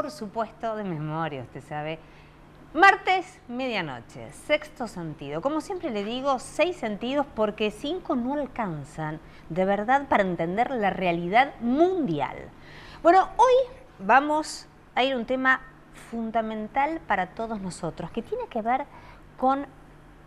por supuesto, de memoria, usted sabe. Martes, medianoche, sexto sentido. Como siempre le digo, 6 sentidos porque 5 no alcanzan de verdad para entender la realidad mundial. Bueno, hoy vamos a ir a un tema fundamental para todos nosotros, que tiene que ver con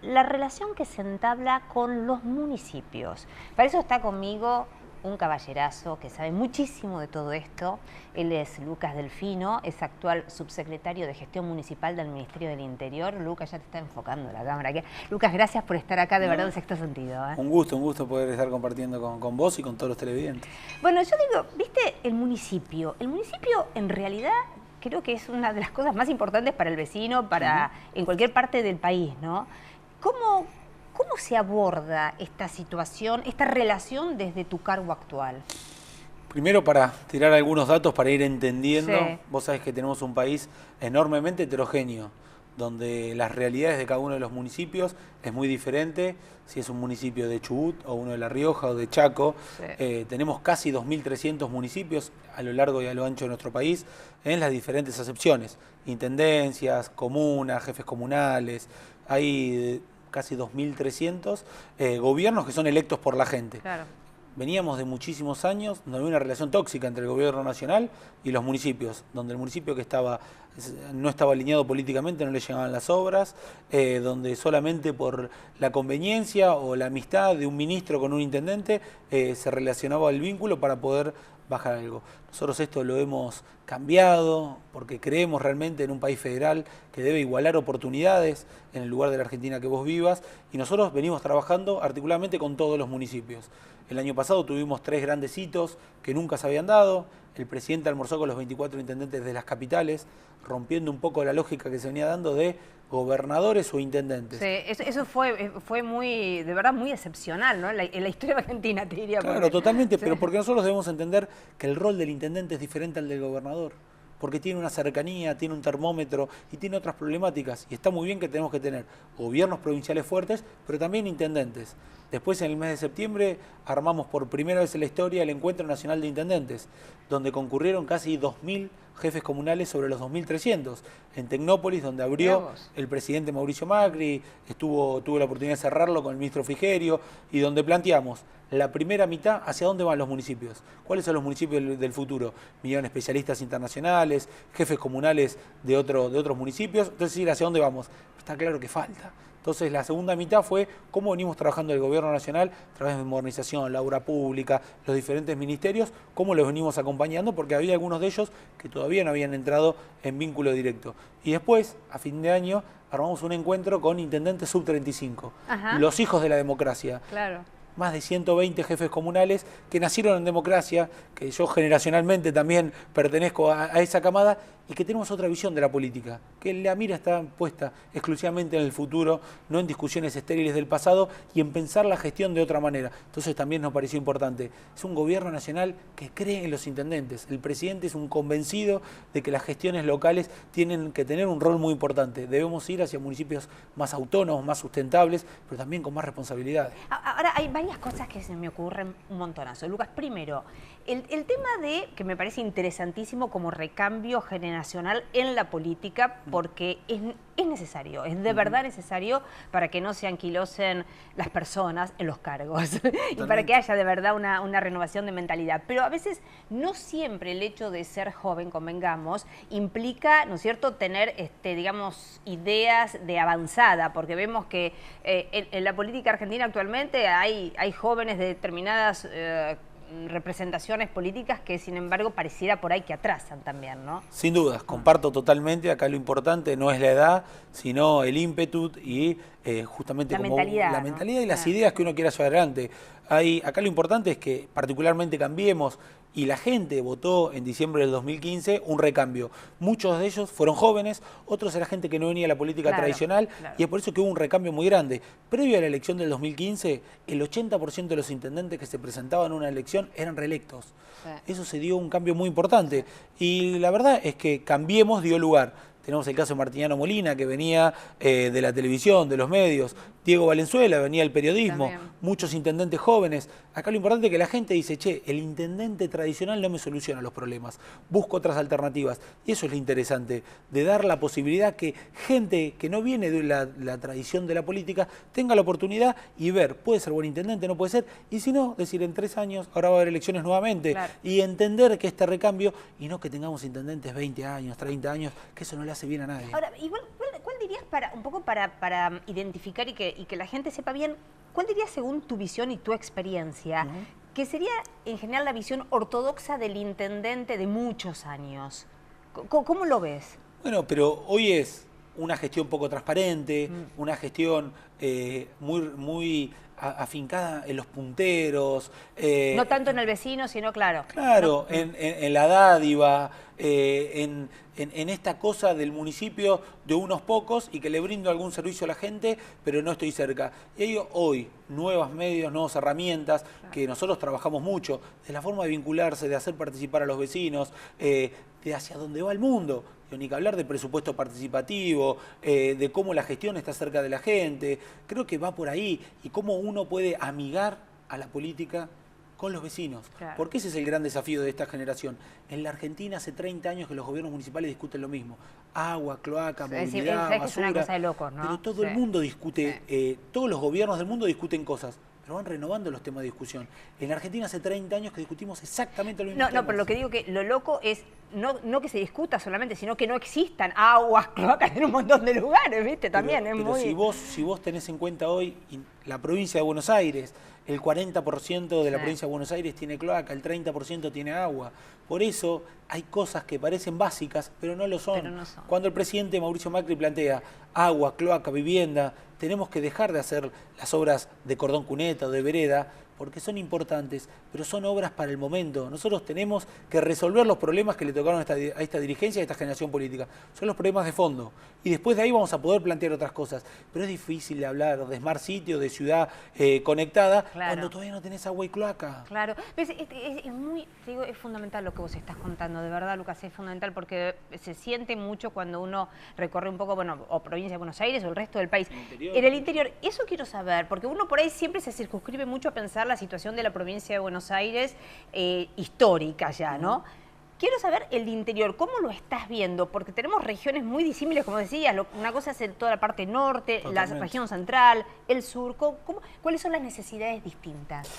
la relación que se entabla con los municipios. Para eso está conmigo un caballerazo que sabe muchísimo de todo esto. Él es Lucas Delfino, es actual subsecretario de Gestión Municipal del Ministerio del Interior. Lucas, ya te está enfocando la cámara. Lucas, gracias por estar acá, de verdad, en sexto sentido. Un gusto poder estar compartiendo con vos y con todos los televidentes. Bueno, yo digo, ¿viste el municipio? El municipio, en realidad, creo que es una de las cosas más importantes para el vecino, en cualquier parte del país, ¿no? ¿Cómo se aborda esta situación, esta relación desde tu cargo actual? Primero, para tirar algunos datos para ir entendiendo, sí. Vos sabés que tenemos un país enormemente heterogéneo, donde las realidades de cada uno de los municipios es muy diferente, si es un municipio de Chubut o uno de La Rioja o de Chaco. Sí. Tenemos casi 2.300 municipios a lo largo y a lo ancho de nuestro país en las diferentes acepciones, intendencias, comunas, jefes comunales, hay casi 2.300 gobiernos que son electos por la gente. Claro. Veníamos de muchísimos años donde había una relación tóxica entre el gobierno nacional y los municipios, donde el municipio que no estaba alineado políticamente no le llegaban las obras, donde solamente por la conveniencia o la amistad de un ministro con un intendente se relacionaba el vínculo para poder bajar algo. Nosotros esto lo hemos cambiado porque creemos realmente en un país federal que debe igualar oportunidades en el lugar de la Argentina que vos vivas, y nosotros venimos trabajando articuladamente con todos los municipios. El año pasado tuvimos 3 grandes hitos que nunca se habían dado. El presidente almorzó con los 24 intendentes de las capitales, rompiendo un poco la lógica que se venía dando de gobernadores o intendentes. Sí, eso fue muy, de verdad, muy excepcional, ¿no? En la historia argentina, te diría. Claro, totalmente, sí. Pero porque nosotros debemos entender que el rol del intendente es diferente al del gobernador, porque tiene una cercanía, tiene un termómetro y tiene otras problemáticas. Y está muy bien que tenemos que tener gobiernos provinciales fuertes, pero también intendentes. Después, en el mes de septiembre, armamos por primera vez en la historia el Encuentro Nacional de Intendentes, donde concurrieron casi 2.000 jefes comunales sobre los 2.300. En Tecnópolis, donde abrió el presidente Mauricio Macri, tuve la oportunidad de cerrarlo con el ministro Frigerio, y donde planteamos la primera mitad hacia dónde van los municipios. ¿Cuáles son los municipios del futuro? Vinieron especialistas internacionales, jefes comunales de otros municipios. Entonces, hacia dónde vamos. Está claro que falta. Entonces, la segunda mitad fue cómo venimos trabajando el gobierno nacional a través de modernización, la obra pública, los diferentes ministerios, cómo los venimos acompañando, porque había algunos de ellos que todavía no habían entrado en vínculo directo. Y después, a fin de año, armamos un encuentro con intendentes sub-35, los hijos de la democracia. Claro. Más de 120 jefes comunales que nacieron en democracia, que yo generacionalmente también pertenezco a esa camada, y que tenemos otra visión de la política, que la mira está puesta exclusivamente en el futuro, no en discusiones estériles del pasado y en pensar la gestión de otra manera. Entonces también nos pareció importante. Es un gobierno nacional que cree en los intendentes. El presidente es un convencido de que las gestiones locales tienen que tener un rol muy importante. Debemos ir hacia municipios más autónomos, más sustentables, pero también con más responsabilidades. Ahora, hay varias cosas que se me ocurren un montonazo. Lucas, primero, el tema que me parece interesantísimo como recambio generacional en la política, porque es necesario, es de verdad necesario para que no se anquilosen las personas en los cargos y para que haya de verdad una renovación de mentalidad. Pero a veces no siempre el hecho de ser joven, convengamos, implica, ¿no es cierto?, tener, digamos, ideas de avanzada, porque vemos que en la política argentina actualmente hay jóvenes de determinadas representaciones políticas que, sin embargo, pareciera por ahí que atrasan también, ¿no? Sin dudas, comparto totalmente. Acá lo importante no es la edad, sino el ímpetu y justamente la mentalidad, y las ideas que uno quiera llevar adelante. Acá lo importante es que particularmente Cambiemos, y la gente votó en diciembre del 2015 un recambio. Muchos de ellos fueron jóvenes, otros era gente que no venía de la política tradicional, y es por eso que hubo un recambio muy grande. Previo a la elección del 2015, el 80% de los intendentes que se presentaban a una elección eran reelectos. Eso se dio un cambio muy importante. Y la verdad es que Cambiemos dio lugar tenemos el caso de Martiniano Molina, que venía de la televisión, de los medios, Diego Valenzuela, venía del periodismo, También. muchos intendentes jóvenes. Acá lo importante es que la gente dice, che, el intendente tradicional no me soluciona los problemas, busco otras alternativas. Y eso es lo interesante, de dar la posibilidad que gente que no viene de la tradición de la política tenga la oportunidad y ver, puede ser buen intendente, no puede ser, y si no, decir en 3 años, ahora va a haber elecciones nuevamente, Claro. y entender que este recambio, y no que tengamos intendentes 20 años, 30 años, que eso no le hace bien a nadie. Ahora, igual, ¿cuál dirías un poco para identificar y que la gente sepa bien, cuál dirías según tu visión y tu experiencia, que sería en general la visión ortodoxa del intendente de muchos años? ¿Cómo lo ves? Bueno, pero hoy es una gestión poco transparente, una gestión muy afincada en los punteros. No tanto en el vecino, sino claro. Claro, No, en la dádiva, en esta cosa del municipio de unos pocos y que le brindo algún servicio a la gente, pero no estoy cerca. Y hay hoy nuevos medios, nuevas herramientas, que nosotros trabajamos mucho, de la forma de vincularse, de hacer participar a los vecinos, de hacia dónde va el mundo. Ni que hablar de presupuesto participativo, de cómo la gestión está cerca de la gente. Creo que va por ahí y cómo uno puede amigar a la política con los vecinos. Claro. Porque ese es el gran desafío de esta generación. En la Argentina hace 30 años que los gobiernos municipales discuten lo mismo. Agua, cloaca, movilidad, que es una basura. cosa de locos, ¿no? Pero todo el mundo discute, todos los gobiernos del mundo discuten cosas. Pero van renovando los temas de discusión. En la Argentina hace 30 años que discutimos exactamente lo mismo. No, pero lo que digo que lo loco es no que se discuta solamente, sino que no existan aguas, cloacas en un montón de lugares, ¿viste? También pero es muy... si vos tenés en cuenta hoy la provincia de Buenos Aires, el 40% de la provincia de Buenos Aires tiene cloaca, el 30% tiene agua. Por eso hay cosas que parecen básicas, pero no lo son. Pero no son. Cuando el presidente Mauricio Macri plantea agua, cloaca, vivienda, tenemos que dejar de hacer las obras de cordón cuneta o de vereda, porque son importantes, pero son obras para el momento. Nosotros tenemos que resolver los problemas que le tocaron a esta dirigencia y a esta generación política. Son los problemas de fondo. Y después de ahí vamos a poder plantear otras cosas. Pero es difícil hablar de Smart City o de ciudad conectada cuando todavía no tenés agua y cloaca. Claro. Es muy, te digo, es fundamental lo que vos estás contando, de verdad, Lucas, es fundamental porque se siente mucho cuando uno recorre un poco, bueno, o provincia de Buenos Aires o el resto del país. En el interior, eso quiero saber, porque uno por ahí siempre se circunscribe mucho a pensar la situación de la provincia de Buenos Aires histórica ya, ¿no? Quiero saber el interior, ¿cómo lo estás viendo? Porque tenemos regiones muy disímiles, como decías, una cosa es toda la parte norte, Totalmente. la región central, el sur, ¿cuáles son las necesidades distintas?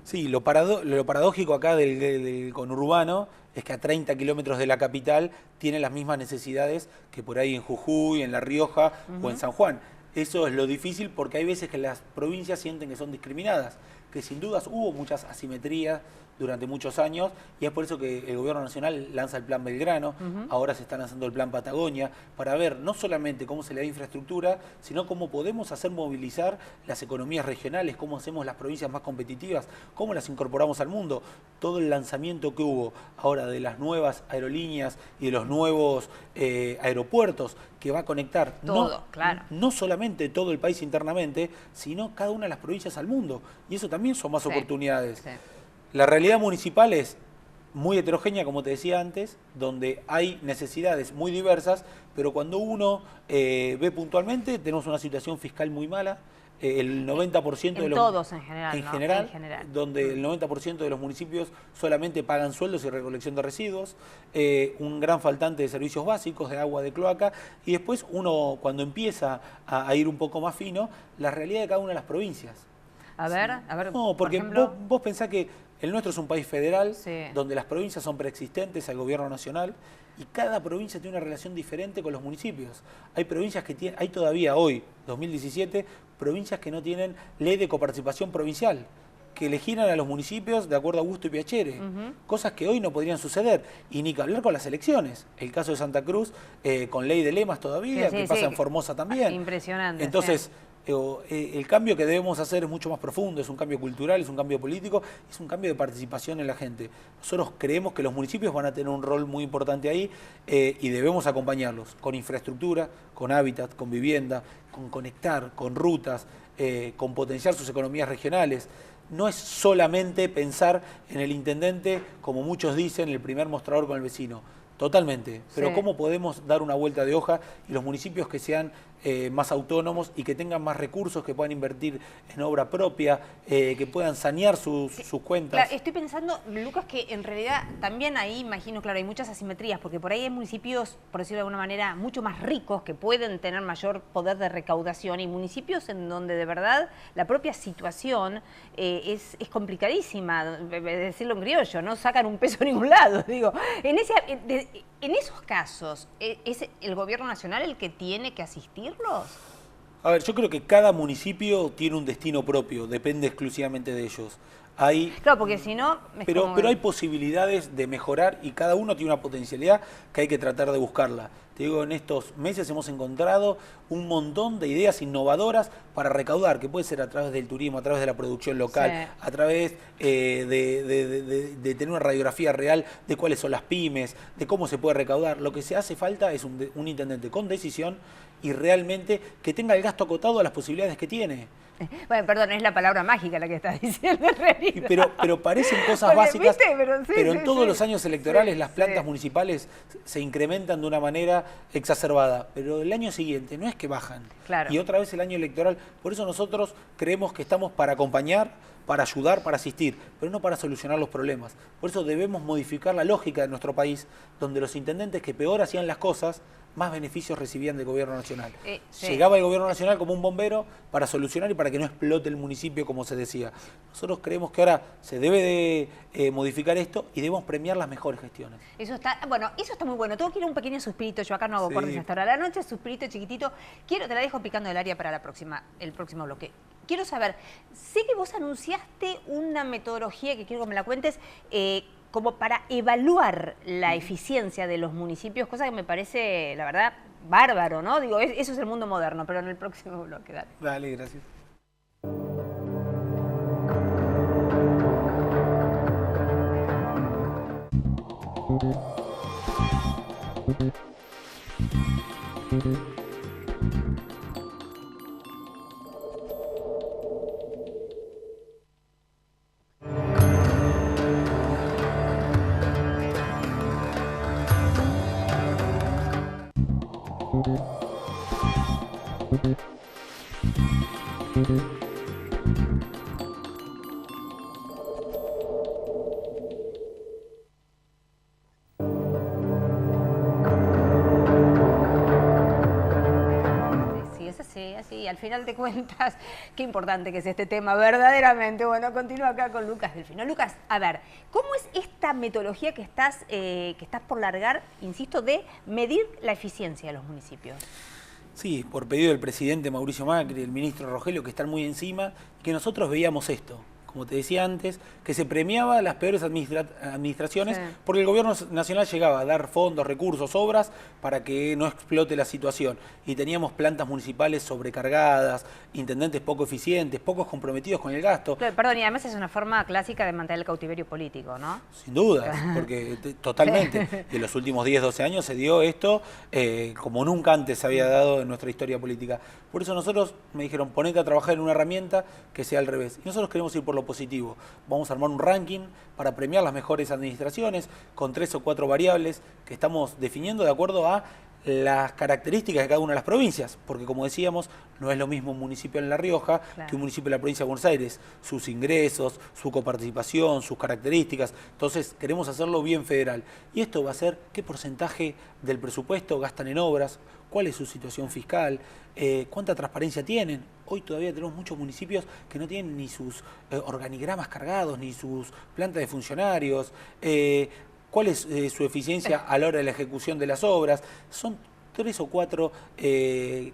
Sí, lo paradójico acá del conurbano es que a 30 kilómetros de la capital tiene las mismas necesidades que por ahí en Jujuy, en La Rioja o en San Juan. Eso es lo difícil porque hay veces que las provincias sienten que son discriminadas, que sin dudas hubo muchas asimetrías durante muchos años y es por eso que el gobierno nacional lanza el plan Belgrano, ahora se está lanzando el plan Patagonia, para ver no solamente cómo se le da infraestructura, sino cómo podemos hacer movilizar las economías regionales, cómo hacemos las provincias más competitivas, cómo las incorporamos al mundo. Todo el lanzamiento que hubo ahora de las nuevas aerolíneas y de los nuevos aeropuertos que va a conectar todo, no solamente todo el país internamente, sino cada una de las provincias al mundo. Y eso también son más oportunidades. Sí. La realidad municipal es muy heterogénea, como te decía antes, donde hay necesidades muy diversas, pero cuando uno ve puntualmente, tenemos una situación fiscal muy mala. El 90% de los... todos en general, en ¿no? general, En general. donde el 90% de los municipios solamente pagan sueldos y recolección de residuos, un gran faltante de servicios básicos, de agua, de cloaca, y después uno, cuando empieza a ir un poco más fino, la realidad de cada una de las provincias. A ver, No, porque por ejemplo, vos pensás que el nuestro es un país federal, Sí. donde las provincias son preexistentes al gobierno nacional, y cada provincia tiene una relación diferente con los municipios. Hay provincias que tienen, hay todavía hoy, 2017, provincias que no tienen ley de coparticipación provincial, que elegieran a los municipios de acuerdo a gusto y piacere, cosas que hoy no podrían suceder, y ni que hablar con las elecciones. El caso de Santa Cruz, con ley de lemas todavía, que pasa en Formosa también. Impresionante. Entonces, el cambio que debemos hacer es mucho más profundo, es un cambio cultural, es un cambio político, es un cambio de participación en la gente. Nosotros creemos que los municipios van a tener un rol muy importante ahí y debemos acompañarlos con infraestructura, con hábitat, con vivienda, con conectar, con rutas, con potenciar sus economías regionales. No es solamente pensar en el intendente, como muchos dicen, el primer mostrador con el vecino. Totalmente, pero Sí. ¿cómo podemos dar una vuelta de hoja y los municipios que sean más autónomos y que tengan más recursos, que puedan invertir en obra propia, que puedan sanear sus cuentas? Claro, estoy pensando, Lucas, que en realidad también ahí, imagino, claro, hay muchas asimetrías, porque por ahí hay municipios, por decirlo de alguna manera, mucho más ricos, que pueden tener mayor poder de recaudación, y municipios en donde de verdad la propia situación es complicadísima, decirlo en criollo, no sacan un peso a ningún lado, digo. En esos casos, ¿es el gobierno nacional el que tiene que asistirlos? A ver, yo creo que cada municipio tiene un destino propio, depende exclusivamente de ellos. Claro, porque si no... Pero hay posibilidades de mejorar y cada uno tiene una potencialidad que hay que tratar de buscarla. Te digo, en estos meses hemos encontrado un montón de ideas innovadoras para recaudar, que puede ser a través del turismo, a través de la producción local, Sí. a través de tener una radiografía real de cuáles son las pymes, de cómo se puede recaudar. Lo que se hace falta es un intendente con decisión y realmente que tenga el gasto acotado a las posibilidades que tiene. Bueno, perdón, es la palabra mágica la que estás diciendo en realidad. Pero parecen cosas Porque, básicas, ¿viste? Pero sí, en todos los años electorales las plantas sí. municipales se incrementan de una manera exacerbada, pero el año siguiente no es que bajan. Claro. Y otra vez el año electoral, por eso nosotros creemos que estamos para acompañar, para ayudar, para asistir, pero no para solucionar los problemas. Por eso debemos modificar la lógica de nuestro país, donde los intendentes que peor hacían las cosas, más beneficios recibían del gobierno nacional. Sí. Llegaba el gobierno nacional como un bombero para solucionar y para que no explote el municipio, como se decía. Nosotros creemos que ahora se debe de modificar esto y debemos premiar las mejores gestiones. Eso está muy bueno. Tengo que ir a un pequeño suspirito. Yo acá no hago Sí. cortes hasta ahora de la noche. Suspirito chiquitito. Te la dejo picando el área para el próximo bloque. Quiero saber, sé que vos anunciaste una metodología que quiero que me la cuentes, como para evaluar la eficiencia de los municipios, cosa que me parece, la verdad, bárbaro, ¿no? Digo, eso es el mundo moderno, pero en el próximo bloque, dale. Dale, gracias. Sí, es así. Al final de cuentas, qué importante que es este tema, verdaderamente. Bueno, continúo acá con Lucas Delfino. Lucas, a ver, ¿cómo es esta metodología que estás por largar, insisto, de medir la eficiencia de los municipios? Sí, por pedido del presidente Mauricio Macri, del ministro Rogelio, que están muy encima, que nosotros veíamos esto, como te decía antes, que se premiaba las peores administraciones, Sí. porque el gobierno nacional llegaba a dar fondos, recursos, obras para que no explote la situación. Y teníamos plantas municipales sobrecargadas, intendentes poco eficientes, pocos comprometidos con el gasto. Perdón, y además es una forma clásica de mantener el cautiverio político, ¿no? Sin duda, porque totalmente. Y en los últimos 10, 12 años se dio esto como nunca antes se había dado en nuestra historia política. Por eso nosotros me dijeron, ponete a trabajar en una herramienta que sea al revés. Y nosotros queremos ir por lo positivo. Vamos a armar un ranking para premiar las mejores administraciones con 3 o 4 variables que estamos definiendo de acuerdo a las características de cada una de las provincias, porque como decíamos, no es lo mismo un municipio en La Rioja que un municipio en la provincia de Buenos Aires, sus ingresos, su coparticipación, sus características. Entonces queremos hacerlo bien federal. Y esto va a ser qué porcentaje del presupuesto gastan en obras, cuál es su situación fiscal, cuánta transparencia tienen. Hoy todavía tenemos muchos municipios que no tienen ni sus organigramas cargados, ni sus plantas de funcionarios, cuál es su eficiencia a la hora de la ejecución de las obras. Son 3 o 4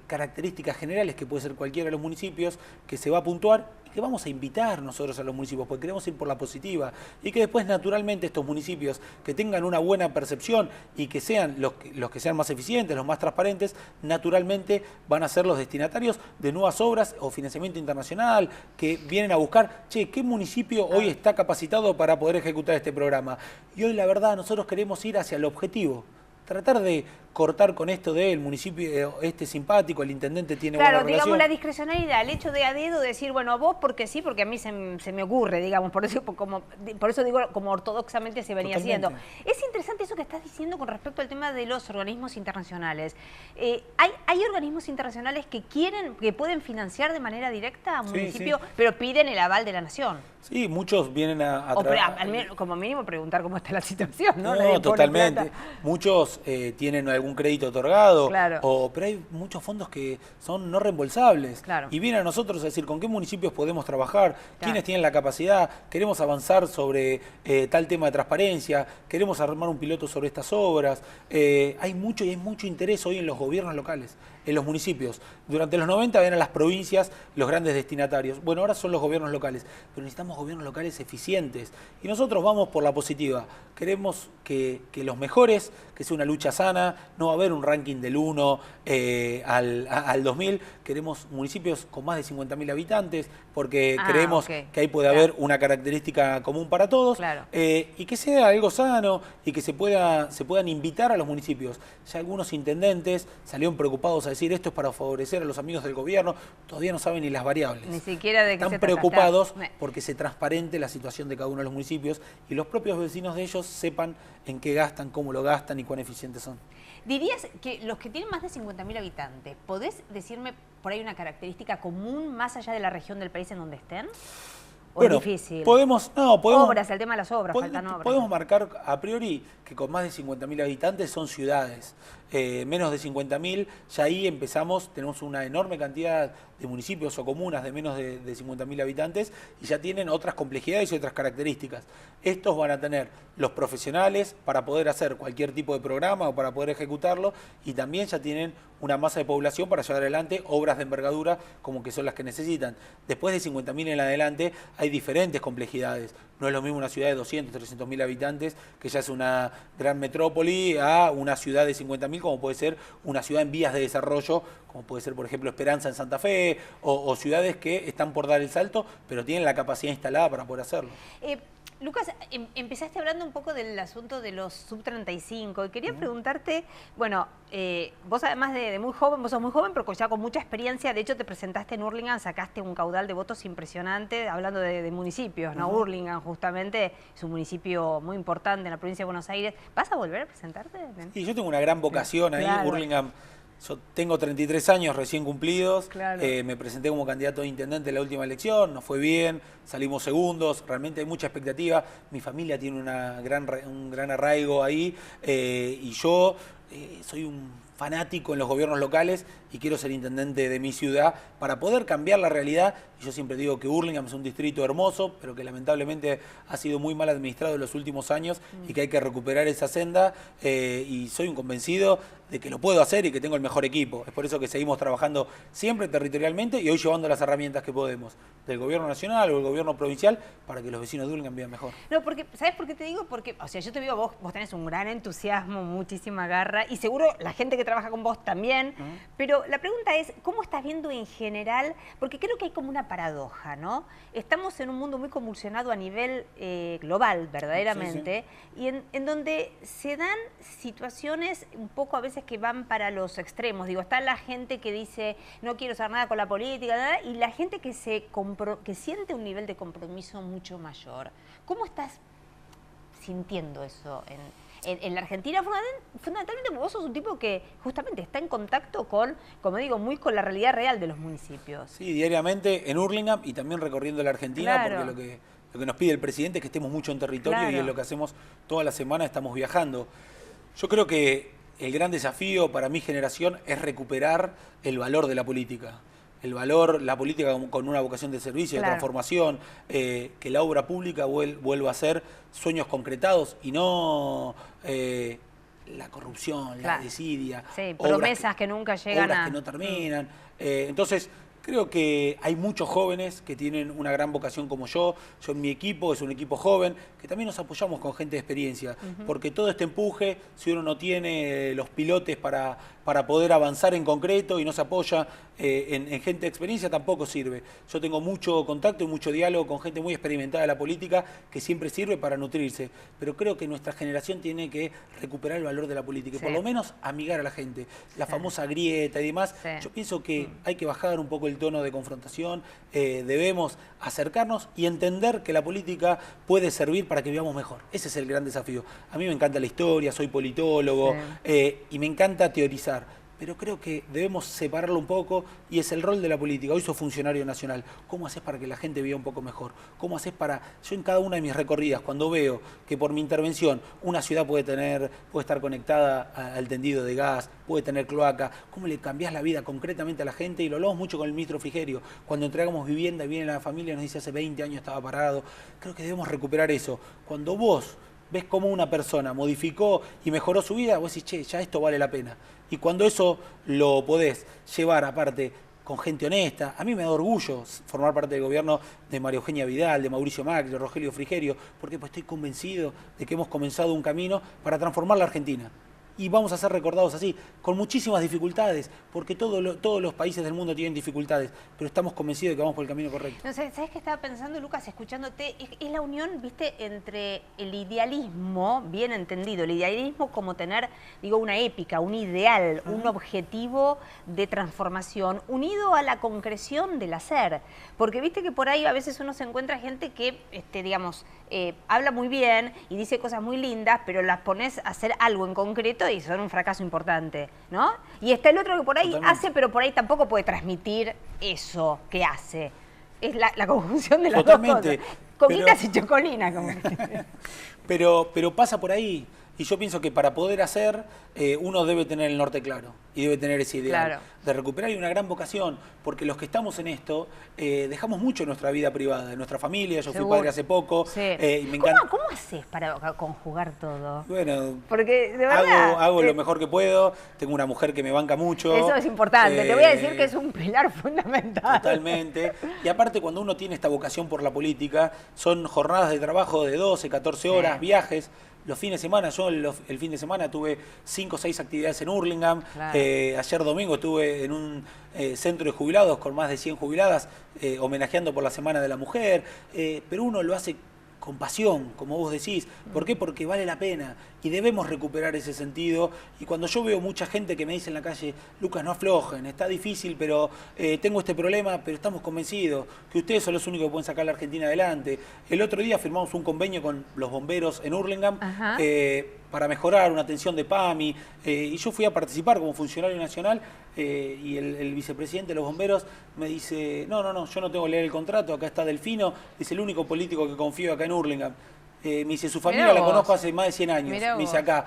características generales que puede ser cualquiera de los municipios que se va a puntuar y que vamos a invitar nosotros a los municipios porque queremos ir por la positiva y que después naturalmente estos municipios que tengan una buena percepción y que sean los que sean más eficientes, los más transparentes, naturalmente van a ser los destinatarios de nuevas obras o financiamiento internacional que vienen a buscar, che, ¿qué municipio hoy está capacitado para poder ejecutar este programa? Y hoy la verdad nosotros queremos ir hacia el objetivo. Tratar de cortar con esto de el municipio simpático, el intendente tiene buena Claro, relación. digamos la discrecionalidad, el hecho de a dedo decir, bueno, vos porque sí, porque a mí se me ocurre, digamos, por eso digo como ortodoxamente se venía Totalmente. haciendo. Es interesante eso que estás diciendo con respecto al tema de los organismos internacionales. ¿Hay organismos internacionales que pueden financiar de manera directa a un municipio, pero piden el aval de la nación? Sí, muchos vienen a Como mínimo preguntar cómo está la situación, ¿no? No, totalmente. Muchos tienen algún crédito otorgado, claro. pero hay muchos fondos que son no reembolsables. Claro. Y vienen a nosotros a decir con qué municipios podemos trabajar, Claro. quiénes tienen la capacidad, queremos avanzar sobre tal tema de transparencia, queremos armar un piloto sobre estas obras. Hay mucho interés hoy en los gobiernos locales, en los municipios. Durante los 90 eran las provincias los grandes destinatarios. Bueno, ahora son los gobiernos locales, pero necesitamos gobiernos locales eficientes. Y nosotros vamos por la positiva. Queremos que los mejores, que sea una lucha sana, no va a haber un ranking del 1 al 2000. Queremos municipios con más de 50.000 habitantes, porque creemos que ahí puede haber una característica común para todos. Y que sea algo sano y que se puedan invitar a los municipios. Ya algunos intendentes salieron preocupados a decir esto es para favorecer a los amigos del gobierno, todavía no saben ni las variables. Ni siquiera de qué Están preocupados porque se transparente la situación de cada uno de los municipios y los propios vecinos de ellos sepan en qué gastan, cómo lo gastan y cuán eficientes son. ¿Dirías que los que tienen más de 50.000 habitantes, podés decirme por ahí una característica común más allá de la región del país en donde estén? ¿O es difícil? Podemos, obras, el tema de las obras, faltan obras. Podemos marcar a priori que con más de 50.000 habitantes son ciudades. Menos de 50.000, ya ahí tenemos una enorme cantidad de municipios o comunas de menos de 50.000 habitantes y ya tienen otras complejidades y otras características. Estos van a tener los profesionales para poder hacer cualquier tipo de programa o para poder ejecutarlo y también ya tienen una masa de población para llevar adelante obras de envergadura como que son las que necesitan. Después de 50.000 en adelante hay diferentes complejidades. No es lo mismo una ciudad de 200, 300.000 habitantes, que ya es una gran metrópoli, a una ciudad de 50.000, como puede ser una ciudad en vías de desarrollo, como puede ser, por ejemplo, Esperanza en Santa Fe, o ciudades que están por dar el salto, pero tienen la capacidad instalada para poder hacerlo. Lucas, empezaste hablando un poco del asunto de los sub-35 y quería preguntarte, bueno, vos además de muy joven, vos sos muy joven, pero ya con mucha experiencia, de hecho te presentaste en Hurlingham, sacaste un caudal de votos impresionante, hablando de municipios, ¿no? Hurlingham justamente es un municipio muy importante en la provincia de Buenos Aires. ¿Vas a volver a presentarte? Sí, yo tengo una gran vocación ahí, Hurlingham. Yo tengo 33 años recién cumplidos, me presenté como candidato a intendente en la última elección, nos fue bien, salimos segundos, realmente hay mucha expectativa, mi familia tiene un gran arraigo ahí y yo soy un fanático en los gobiernos locales y quiero ser intendente de mi ciudad para poder cambiar la realidad. Y yo siempre digo que Hurlingham es un distrito hermoso, pero que lamentablemente ha sido muy mal administrado en los últimos años y que hay que recuperar esa senda. Y soy un convencido de que lo puedo hacer y que tengo el mejor equipo. Es por eso que seguimos trabajando siempre territorialmente y hoy llevando las herramientas que podemos del gobierno nacional o del gobierno provincial para que los vecinos de Hurlingham vivan mejor. No, porque, ¿sabes por qué te digo? Porque, o sea, yo te digo, vos tenés un gran entusiasmo, muchísima garra y seguro la gente que trabaja con vos también, pero la pregunta es, ¿cómo estás viendo en general? Porque creo que hay como una paradoja, ¿no? Estamos en un mundo muy convulsionado a nivel global, verdaderamente, y en donde se dan situaciones un poco a veces que van para los extremos. Digo, está la gente que dice, no quiero saber nada con la política, y la gente que siente un nivel de compromiso mucho mayor. ¿Cómo estás sintiendo eso en la Argentina? Fundamentalmente vos sos un tipo que justamente está en contacto con, como digo, muy con la realidad real de los municipios. Sí, diariamente en Hurlingham y también recorriendo la Argentina, porque lo que nos pide el presidente es que estemos mucho en territorio y es lo que hacemos toda la semana, estamos viajando. Yo creo que el gran desafío para mi generación es recuperar el valor de la política. El valor, la política con una vocación de servicio, de transformación, que la obra pública vuelva a ser sueños concretados y no la corrupción, la desidia. Sí, promesas que nunca llegan obras que no terminan. Entonces, creo que hay muchos jóvenes que tienen una gran vocación como yo. Yo en mi equipo, es un equipo joven, que también nos apoyamos con gente de experiencia. Porque todo este empuje, si uno no tiene los pilotes para para poder avanzar en concreto y no se apoya en gente de experiencia, tampoco sirve. Yo tengo mucho contacto y mucho diálogo con gente muy experimentada de la política que siempre sirve para nutrirse, pero creo que nuestra generación tiene que recuperar el valor de la política y por lo menos amigar a la gente. La famosa grieta y demás, yo pienso que hay que bajar un poco el tono de confrontación, debemos acercarnos y entender que la política puede servir para que vivamos mejor. Ese es el gran desafío. A mí me encanta la historia, soy politólogo y me encanta teorizar. Pero creo que debemos separarlo un poco y es el rol de la política. Hoy sos funcionario nacional. ¿Cómo haces para que la gente viva un poco mejor? ¿Cómo haces para...? Yo en cada una de mis recorridas, cuando veo que por mi intervención una ciudad puede estar conectada al tendido de gas, puede tener cloaca, ¿cómo le cambiás la vida concretamente a la gente? Y lo hablamos mucho con el ministro Frigerio. Cuando entregamos vivienda y viene la familia nos dice hace 20 años estaba parado. Creo que debemos recuperar eso. Cuando vos ves cómo una persona modificó y mejoró su vida, vos decís, che, ya esto vale la pena. Y cuando eso lo podés llevar aparte con gente honesta, a mí me da orgullo formar parte del gobierno de María Eugenia Vidal, de Mauricio Macri, de Rogelio Frigerio, porque pues estoy convencido de que hemos comenzado un camino para transformar la Argentina. Y vamos a ser recordados así, con muchísimas dificultades, porque todos los países del mundo tienen dificultades, pero estamos convencidos de que vamos por el camino correcto. No sé, ¿sabes qué estaba pensando, Lucas, escuchándote? Es la unión, viste, entre el idealismo, bien entendido, el idealismo como tener, digo, una épica, un ideal, un objetivo de transformación, unido a la concreción del hacer. Porque viste que por ahí a veces uno se encuentra gente que, digamos, habla muy bien y dice cosas muy lindas, pero las pones a hacer algo en concreto y son un fracaso importante, ¿no? Y está el otro que por ahí hace, pero por ahí tampoco puede transmitir eso que hace. Es la conjunción de las dos cosas. Coquitas y chocolinas, como pero pasa por ahí. Y yo pienso que para poder hacer, uno debe tener el norte claro y debe tener ese ideal de recuperar y una gran vocación, porque los que estamos en esto dejamos mucho en nuestra vida privada, en nuestra familia. Yo fui padre hace poco. Y me encanta. ¿Cómo haces para conjugar todo? Bueno, porque de verdad hago lo mejor que puedo. Tengo una mujer que me banca mucho. Eso es importante. Te voy a decir que es un pilar fundamental. Totalmente. Y aparte, cuando uno tiene esta vocación por la política, son jornadas de trabajo de 12, 14 horas, viajes. Los fines de semana, yo el fin de semana tuve 5 o 6 actividades en Hurlingham. Ayer domingo estuve en un centro de jubilados con más de 100 jubiladas, homenajeando por la Semana de la Mujer. Pero uno lo hace con pasión, como vos decís. ¿Por qué? Porque vale la pena y debemos recuperar ese sentido. Y cuando yo veo mucha gente que me dice en la calle, Lucas, no aflojen, está difícil, pero tengo este problema, pero estamos convencidos que ustedes son los únicos que pueden sacar a la Argentina adelante. El otro día firmamos un convenio con los bomberos en Hurlingham para mejorar una atención de PAMI, y yo fui a participar como funcionario nacional y el vicepresidente de los bomberos me dice, no, yo no tengo que leer el contrato, acá está Delfino, es el único político que confío acá en Hurlingham. Me dice, su familia la conozco hace más de 100 años, me dice acá.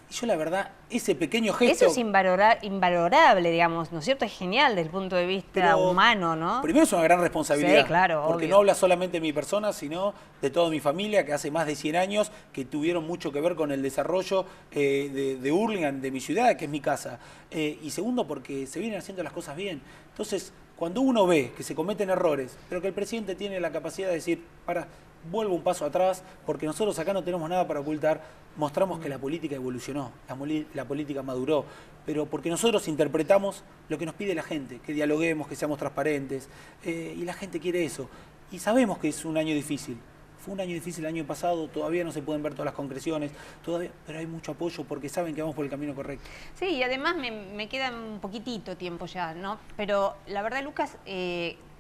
Y yo la verdad, ese pequeño gesto... Eso es invalorable, digamos, ¿no es cierto? Es genial desde el punto de vista humano, ¿no? Primero es una gran responsabilidad, sí, claro, porque no habla solamente de mi persona, sino de toda mi familia, que hace más de 100 años, que tuvieron mucho que ver con el desarrollo de Hurlingham, de mi ciudad, que es mi casa. Y segundo, porque se vienen haciendo las cosas bien. Entonces, cuando uno ve que se cometen errores, pero que el presidente tiene la capacidad de decir, vuelvo un paso atrás, porque nosotros acá no tenemos nada para ocultar, mostramos que la política evolucionó, la política maduró, pero porque nosotros interpretamos lo que nos pide la gente, que dialoguemos, que seamos transparentes, y la gente quiere eso. Y sabemos que es un año difícil. Fue un año difícil el año pasado, todavía no se pueden ver todas las concreciones, pero hay mucho apoyo porque saben que vamos por el camino correcto. Sí, y además me queda un poquitito tiempo ya, ¿no? Pero la verdad, Lucas,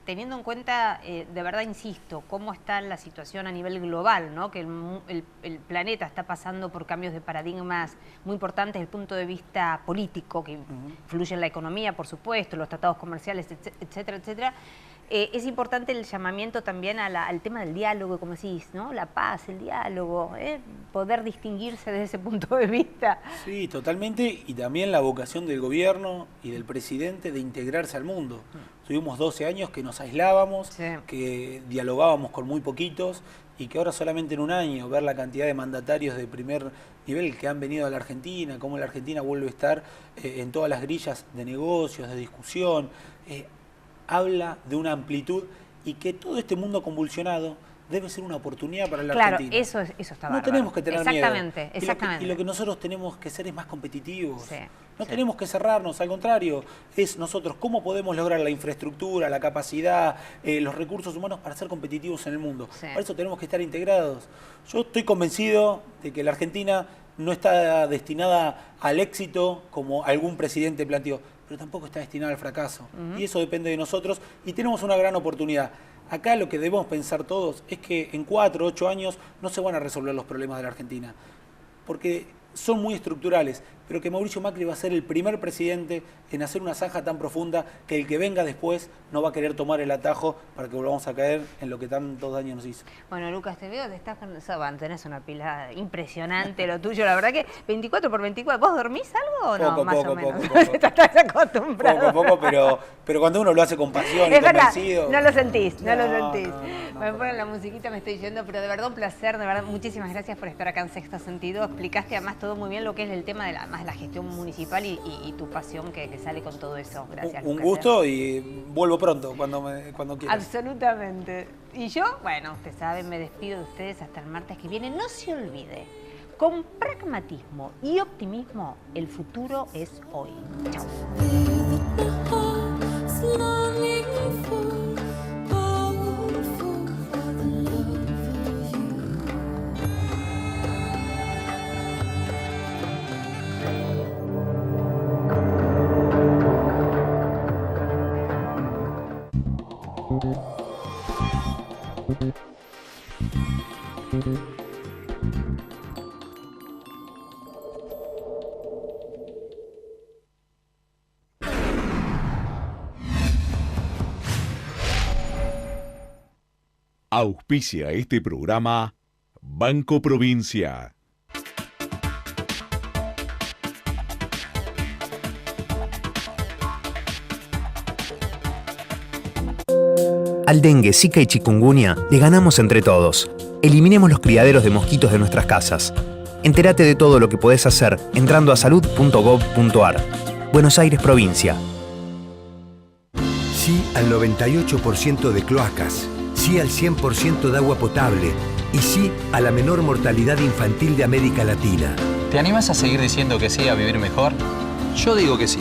teniendo en cuenta, de verdad insisto, cómo está la situación a nivel global, ¿no? Que el planeta está pasando por cambios de paradigmas muy importantes desde el punto de vista político, que influyen en la economía, por supuesto, los tratados comerciales, etcétera, etcétera. Es importante el llamamiento también al tema del diálogo, como decís, ¿no? La paz, el diálogo, poder distinguirse desde ese punto de vista. Sí, totalmente, y también la vocación del gobierno y del presidente de integrarse al mundo. Tuvimos 12 años que nos aislábamos, que dialogábamos con muy poquitos, y que ahora solamente en un año ver la cantidad de mandatarios de primer nivel que han venido a la Argentina, cómo la Argentina vuelve a estar en todas las grillas de negocios, de discusión, habla de una amplitud y que todo este mundo convulsionado debe ser una oportunidad para la Argentina. Claro, eso está bárbaro. No tenemos que tener miedo. Exactamente. Y lo que nosotros tenemos que ser es más competitivos. No tenemos que cerrarnos, al contrario, es nosotros cómo podemos lograr la infraestructura, la capacidad, los recursos humanos para ser competitivos en el mundo. Sí. Para eso tenemos que estar integrados. Yo estoy convencido de que la Argentina no está destinada al éxito como algún presidente planteó, pero tampoco está destinada al fracaso. Y eso depende de nosotros y tenemos una gran oportunidad. Acá lo que debemos pensar todos es que en 4 o 8 años no se van a resolver los problemas de la Argentina, porque son muy estructurales, pero que Mauricio Macri va a ser el primer presidente en hacer una zanja tan profunda que el que venga después no va a querer tomar el atajo para que volvamos a caer en lo que tantos daños nos hizo. Bueno, Lucas, te veo, tenés una pila impresionante lo tuyo, la verdad que 24x24, ¿vos dormís algo o no? Más o menos. Estás acostumbrado. Poco, pero cuando uno lo hace con pasión y es verdad, convencido... no lo sentís. No, Me ponen la musiquita, me estoy yendo, pero de verdad un placer, de verdad, muchísimas gracias por estar acá en Sexto Sentido. Explicaste además todo muy bien lo que es el tema de la gestión municipal y tu pasión que sale con todo eso. Gracias, Un Lucas. gusto y vuelvo pronto cuando quieras. Absolutamente. Y yo, bueno, ustedes saben, me despido de ustedes hasta el martes que viene. No se olvide, con pragmatismo y optimismo, el futuro es hoy. Chao. Auspicia este programa Banco Provincia. Al dengue, zika y chikungunya le ganamos entre todos. Eliminemos los criaderos de mosquitos de nuestras casas. Entérate de todo lo que podés hacer entrando a salud.gov.ar. Buenos Aires, provincia. Sí al 98% de cloacas. Sí al 100% de agua potable. Y sí a la menor mortalidad infantil de América Latina. ¿Te animas a seguir diciendo que sí a vivir mejor? Yo digo que sí.